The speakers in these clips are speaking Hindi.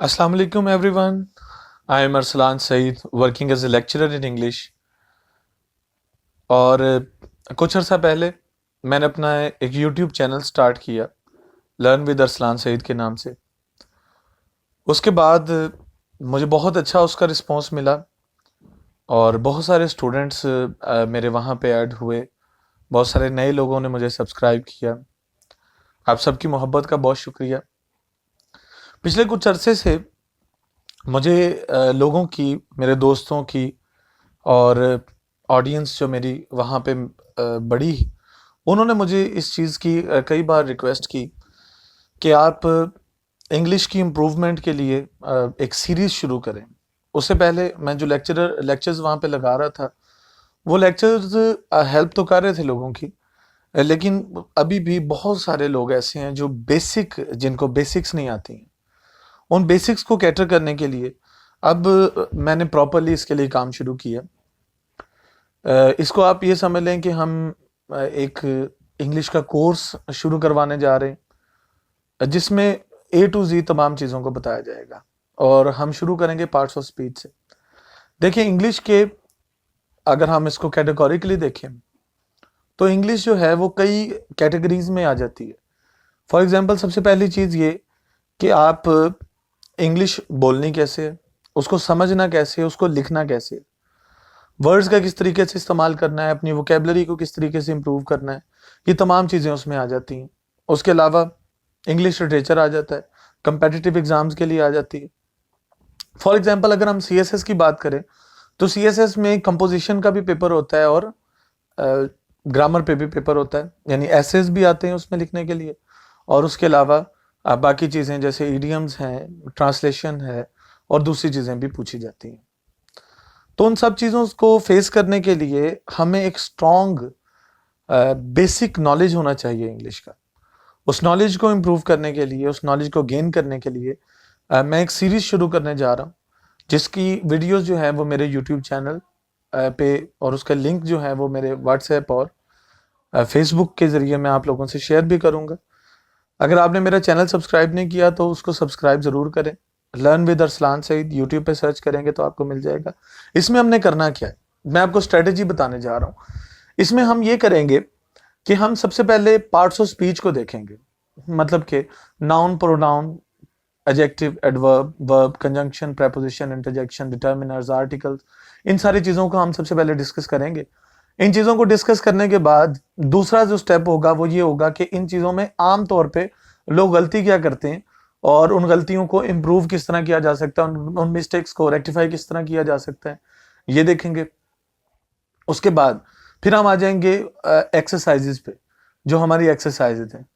Assalamu alaikum everyone. I am Arslan Saeed working as a lecturer in English और कुछ अर्सा पहले मैंने अपना एक YouTube चैनल स्टार्ट किया लर्न विद अरसलान सईद के नाम से। उसके बाद मुझे बहुत अच्छा उसका रिस्पांस मिला और बहुत सारे स्टूडेंट्स मेरे वहाँ पे ऐड हुए। बहुत सारे नए लोगों ने मुझे सब्सक्राइब किया। आप सबकी मोहब्बत का बहुत शुक्रिया। पिछले कुछ अरसे से मुझे लोगों की, मेरे दोस्तों की और ऑडियंस जो मेरी वहाँ पे बड़ी, उन्होंने मुझे इस चीज़ की कई बार रिक्वेस्ट की कि आप इंग्लिश की इम्प्रूवमेंट के लिए एक सीरीज़ शुरू करें। उससे पहले मैं जो लेक्चर्स वहाँ पे लगा रहा था, वो लेक्चर्स हेल्प तो कर रहे थे लोगों की, लेकिन अभी भी बहुत सारे लोग ऐसे हैं जो जिनको बेसिक्स नहीं आती हैं। उन बेसिक्स को कैटर करने के लिए अब मैंने प्रॉपरली इसके लिए काम शुरू किया। इसको आप ये समझ लें कि हम एक इंग्लिश का कोर्स शुरू करवाने जा रहे हैं जिसमें ए टू जी तमाम चीज़ों को बताया जाएगा और हम शुरू करेंगे पार्ट्स ऑफ स्पीच से। देखिए, इंग्लिश के अगर हम इसको कैटेगोरिकली देखें तो इंग्लिश जो है वो कई कैटेगरीज में आ जाती है। फॉर एग्जांपल, सबसे पहली चीज़ ये कि आप इंग्लिश बोलनी कैसे है, उसको समझना कैसे है, उसको लिखना कैसे है, वर्ड्स का किस तरीके से इस्तेमाल करना है, अपनी वोकेबलरी को किस तरीके से इम्प्रूव करना है, ये तमाम चीज़ें उसमें आ जाती हैं। उसके अलावा इंग्लिश लिटरेचर आ जाता है, कंपेटिटिव एग्जाम्स के लिए आ जाती है। फॉर एग्जांपल, अगर हम सीएसएस की बात करें तो सीएसएस में कंपोजिशन का भी पेपर होता है और ग्रामर पे भी पेपर होता है, यानी एसेस भी आते हैं उसमें लिखने के लिए। और उसके अलावा बाकी चीज़ें जैसे इडियम्स हैं, ट्रांसलेशन है और दूसरी चीज़ें भी पूछी जाती हैं। तो उन सब चीज़ों को फेस करने के लिए हमें एक स्ट्रॉन्ग बेसिक नॉलेज होना चाहिए इंग्लिश का। उस नॉलेज को इम्प्रूव करने के लिए, उस नॉलेज को गेन करने के लिए मैं एक सीरीज शुरू करने जा रहा हूँ जिसकी वीडियोस जो है वो मेरे यूट्यूब चैनल पे और उसका लिंक जो है वो मेरे व्हाट्सएप और फेसबुक के ज़रिए मैं आप लोगों से शेयर भी करूँगा। अगर आपने मेरा चैनल सब्सक्राइब नहीं किया तो उसको सब्सक्राइब ज़रूर करें। Learn with Arsalan Saeed YouTube पे सर्च करेंगे तो आपको मिल जाएगा। इसमें हमने करना क्या है, मैं आपको स्ट्रेटेजी बताने जा रहा हूँ। इसमें हम ये करेंगे कि हम सबसे पहले पार्ट्स ऑफ स्पीच को देखेंगे, मतलब कि noun, pronoun, adjective, adverb, verb, conjunction, preposition, interjection, determiners, articles, इन सारी चीज़ों को हम सबसे पहले डिस्कस करेंगे। इन चीज़ों को डिस्कस करने के बाद दूसरा जो स्टेप होगा वो ये होगा कि इन चीज़ों में आम तौर पे लोग गलती क्या करते हैं और उन गलतियों को इम्प्रूव किस तरह किया जा सकता है, उन मिस्टेक्स को रेक्टिफाई किस तरह किया जा सकता है, ये देखेंगे। उसके बाद फिर हम आ जाएंगे एक्सरसाइजेज पे, जो हमारी एक्सरसाइजेज हैं,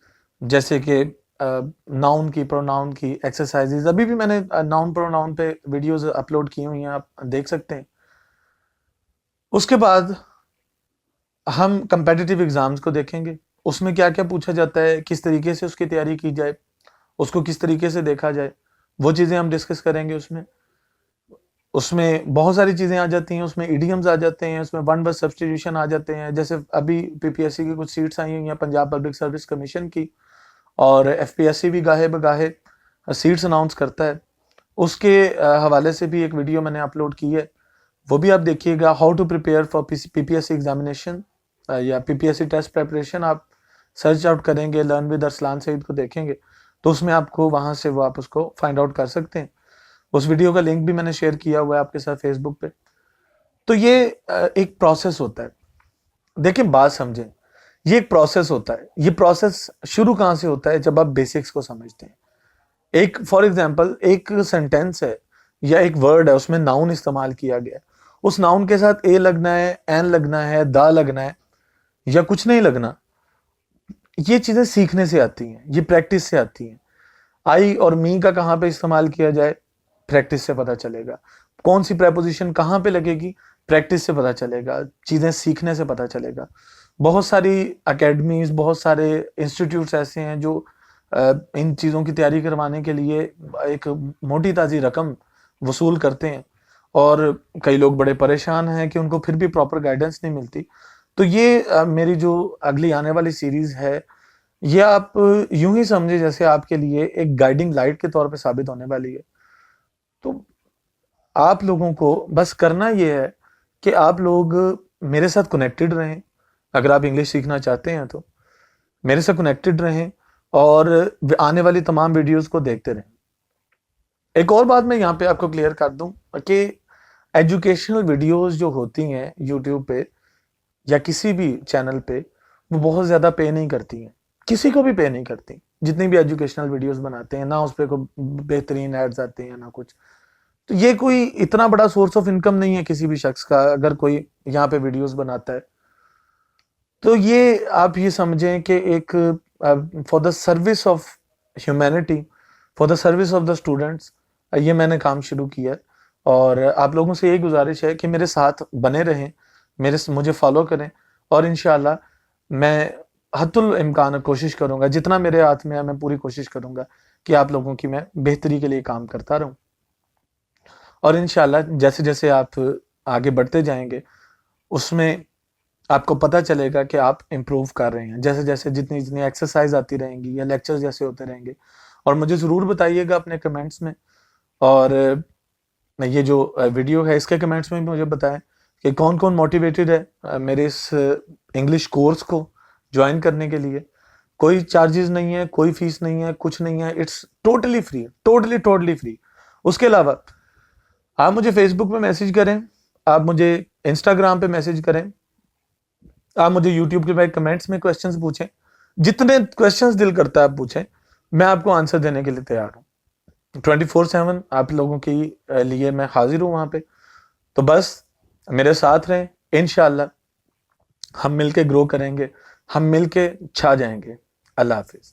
जैसे कि नाउन की, प्रोनाउन की एक्सरसाइजेज। अभी भी मैंने नाउन प्रोनाउन पे वीडियोस अपलोड की हुई हैं, आप देख सकते हैं। उसके बाद हम कंपेटिटिव एग्जाम्स को देखेंगे, उसमें क्या क्या पूछा जाता है, किस तरीके से उसकी तैयारी की जाए, उसको किस तरीके से देखा जाए, वो चीज़ें हम डिस्कस करेंगे। उसमें उसमें बहुत सारी चीज़ें आ जाती हैं, उसमें इडियम्स आ जाते हैं, उसमें वन वर्ड सब्स्टिट्यूशन आ जाते हैं। जैसे अभी पीपीएससी की कुछ सीट्स आई हुई हैं, पंजाब पब्लिक सर्विस कमीशन की, और एफपीएससी भी गाहे बगाहे सीट्स अनाउंस करता है। उसके हवाले से भी एक वीडियो मैंने अपलोड की है, वो भी आप देखिएगा। How to prepare for PPSC examination या पीपीएससी टेस्ट प्रेपरेशन, आप सर्च आउट करेंगे, लर्न विद अरसलान सईद को देखेंगे तो उसमें आपको वहाँ से वो आप उसको फाइंड आउट कर सकते हैं। उस वीडियो का लिंक भी मैंने शेयर किया हुआ है आपके साथ फेसबुक पे। तो ये एक प्रोसेस होता है। देखिए, बात समझें, ये एक प्रोसेस होता है। ये प्रोसेस शुरू कहाँ से होता है? जब आप बेसिक्स को समझते हैं। एक फॉर एग्जांपल, एक सेंटेंस है या एक वर्ड है, उसमें नाउन इस्तेमाल किया गया है, उस नाउन के साथ ए लगना है, एन लगना है, दा लगना है या कुछ नहीं लगना, ये चीजें सीखने से आती हैं, ये प्रैक्टिस से आती हैं। आई और मी का कहाँ पे इस्तेमाल किया जाए, प्रैक्टिस से पता चलेगा। कौन सी प्रेपोजिशन कहाँ पे लगेगी, प्रैक्टिस से पता चलेगा, चीजें सीखने से पता चलेगा। बहुत सारी अकेडमीज, बहुत सारे इंस्टीट्यूट्स ऐसे हैं जो इन चीज़ों की तैयारी करवाने के लिए एक मोटी ताज़ी रकम वसूल करते हैं और कई लोग बड़े परेशान हैं कि उनको फिर भी प्रॉपर गाइडेंस नहीं मिलती। तो ये मेरी जो अगली आने वाली सीरीज़ है, ये आप यूं ही समझे जैसे आपके लिए एक गाइडिंग लाइट के तौर पे साबित होने वाली है। तो आप लोगों को बस करना ये है कि आप लोग मेरे साथ कनेक्टेड रहें। अगर आप इंग्लिश सीखना चाहते हैं तो मेरे साथ कनेक्टेड रहें और आने वाली तमाम वीडियोस को देखते रहें। एक और बात मैं यहाँ पे आपको क्लियर कर दूं कि एजुकेशनल वीडियोस जो होती हैं यूट्यूब पे या किसी भी चैनल पे, वो बहुत ज़्यादा पे नहीं करती हैं, किसी को भी पे नहीं करती। जितनी भी एजुकेशनल वीडियोस बनाते हैं ना, उस पर कोई बेहतरीन एड्स आते हैं ना कुछ। तो ये कोई इतना बड़ा सोर्स ऑफ इनकम नहीं है किसी भी शख्स का, अगर कोई यहाँ पे वीडियोस बनाता है। तो ये आप ये समझें कि एक for the service of humanity, for the service of the students, ये मैंने काम शुरू किया है। और आप लोगों से यही गुजारिश है कि मेरे साथ बने रहें, मुझे फॉलो करें। और इंशाल्लाह मैं हत्तुल इम्कान कोशिश करूंगा, जितना मेरे हाथ में है मैं पूरी कोशिश करूंगा कि आप लोगों की मैं बेहतरी के लिए काम करता रहूं। और इंशाल्लाह जैसे जैसे आप आगे बढ़ते जाएंगे उसमें आपको पता चलेगा कि आप इम्प्रूव कर रहे हैं। जैसे जैसे जितनी जितनी एक्सरसाइज आती रहेंगी या लेक्चर्स जैसे होते रहेंगे, और मुझे ज़रूर बताइएगा अपने कमेंट्स में। और ये जो वीडियो है इसके कमेंट्स में भी मुझे बताएं कि कौन कौन मोटिवेटेड है मेरे इस इंग्लिश कोर्स को ज्वाइन करने के लिए। कोई चार्जेस नहीं है, कोई फीस नहीं है, कुछ नहीं है, it's totally free, totally totally free. उसके अलावा आप मुझे फेसबुक पे मैसेज करें, आप मुझे इंस्टाग्राम पे मैसेज करें, आप मुझे यूट्यूब के बाद कमेंट्स में क्वेश्चंस पूछें, जितने क्वेश्चंस दिल करता है आप पूछें, मैं आपको आंसर देने के लिए तैयार हूँ। 24/7 आप लोगों के लिए मैं हाजिर हूँ वहां पे। तो बस मेरे साथ रहें, इंशाल्लाह हम मिलके ग्रो करेंगे, हम मिलके छा जाएंगे। अल्लाह हाफिज।